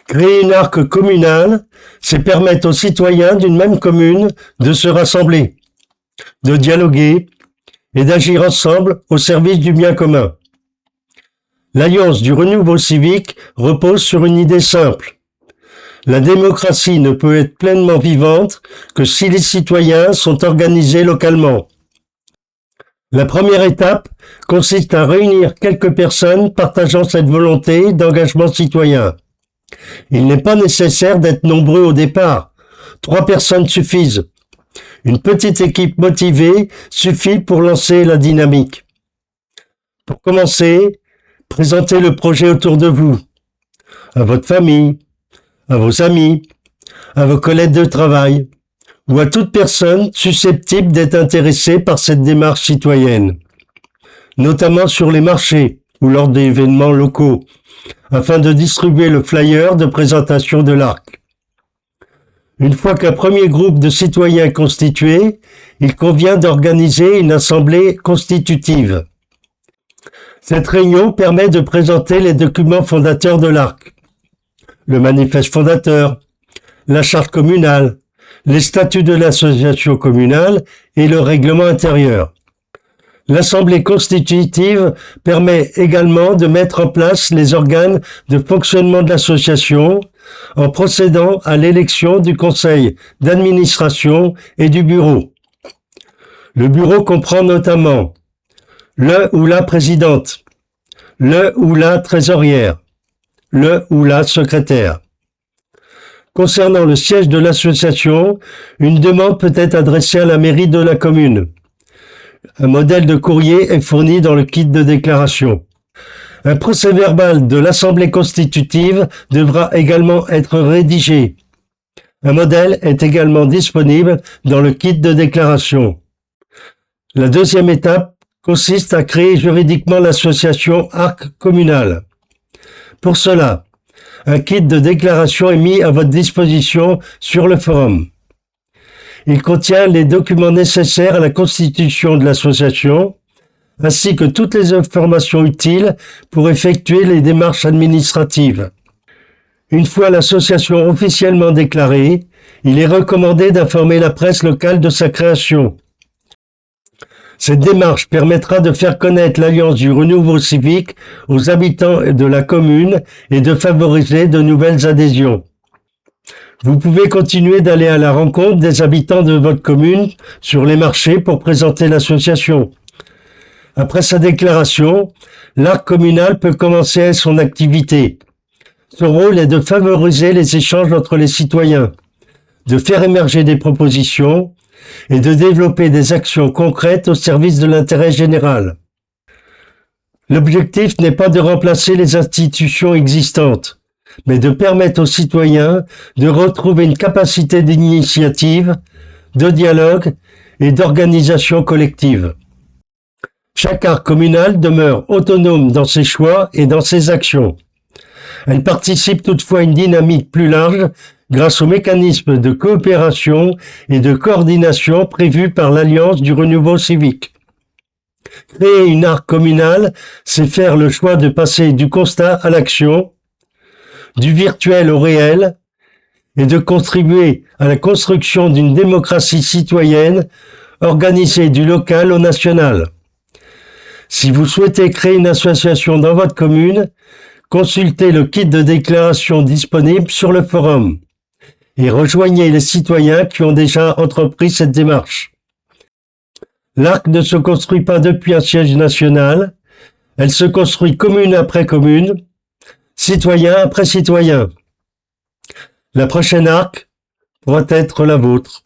Créer une arc communale, c'est permettre aux citoyens d'une même commune de se rassembler, de dialoguer et d'agir ensemble au service du bien commun. L'Alliance du renouveau civique repose sur une idée simple. La démocratie ne peut être pleinement vivante que si les citoyens sont organisés localement. La première étape consiste à réunir quelques personnes partageant cette volonté d'engagement citoyen. Il n'est pas nécessaire d'être nombreux au départ. 3 personnes suffisent. Une petite équipe motivée suffit pour lancer la dynamique. Pour commencer, présentez le projet autour de vous, à votre famille, à vos amis, à vos collègues de travail, ou à toute personne susceptible d'être intéressée par cette démarche citoyenne, notamment sur les marchés ou lors d'événements locaux, afin de distribuer le flyer de présentation de l'ARC. Une fois qu'un premier groupe de citoyens est constitué, il convient d'organiser une assemblée constitutive. Cette réunion permet de présenter les documents fondateurs de l'ARC, le manifeste fondateur, la charte communale, les statuts de l'association communale et le règlement intérieur. L'Assemblée constitutive permet également de mettre en place les organes de fonctionnement de l'association en procédant à l'élection du conseil d'administration et du bureau. Le bureau comprend notamment le ou la présidente, le ou la trésorière, le ou la secrétaire. Concernant le siège de l'association, une demande peut être adressée à la mairie de la commune. Un modèle de courrier est fourni dans le kit de déclaration. Un procès-verbal de l'Assemblée constitutive devra également être rédigé. Un modèle est également disponible dans le kit de déclaration. La deuxième étape consiste à créer juridiquement l'association ARC communale. Pour cela, un kit de déclaration est mis à votre disposition sur le forum. Il contient les documents nécessaires à la constitution de l'association, ainsi que toutes les informations utiles pour effectuer les démarches administratives. Une fois l'association officiellement déclarée, il est recommandé d'informer la presse locale de sa création. Cette démarche permettra de faire connaître l'Alliance du renouveau civique aux habitants de la commune et de favoriser de nouvelles adhésions. Vous pouvez continuer d'aller à la rencontre des habitants de votre commune sur les marchés pour présenter l'association. Après sa déclaration, l'ARC communal peut commencer son activité. Son rôle est de favoriser les échanges entre les citoyens, de faire émerger des propositions et de développer des actions concrètes au service de l'intérêt général. L'objectif n'est pas de remplacer les institutions existantes, mais de permettre aux citoyens de retrouver une capacité d'initiative, de dialogue et d'organisation collective. Chaque ARC communal demeure autonome dans ses choix et dans ses actions. Elle participe toutefois à une dynamique plus large grâce aux mécanismes de coopération et de coordination prévus par l'Alliance du renouveau civique. Créer une ARC communale, c'est faire le choix de passer du constat à l'action, du virtuel au réel, et de contribuer à la construction d'une démocratie citoyenne organisée du local au national. Si vous souhaitez créer une association dans votre commune, consultez le kit de déclaration disponible sur le forum et rejoignez les citoyens qui ont déjà entrepris cette démarche. L'ARC ne se construit pas depuis un siège national, elle se construit commune après commune, citoyen après citoyen. La prochaine ARC pourra être la vôtre.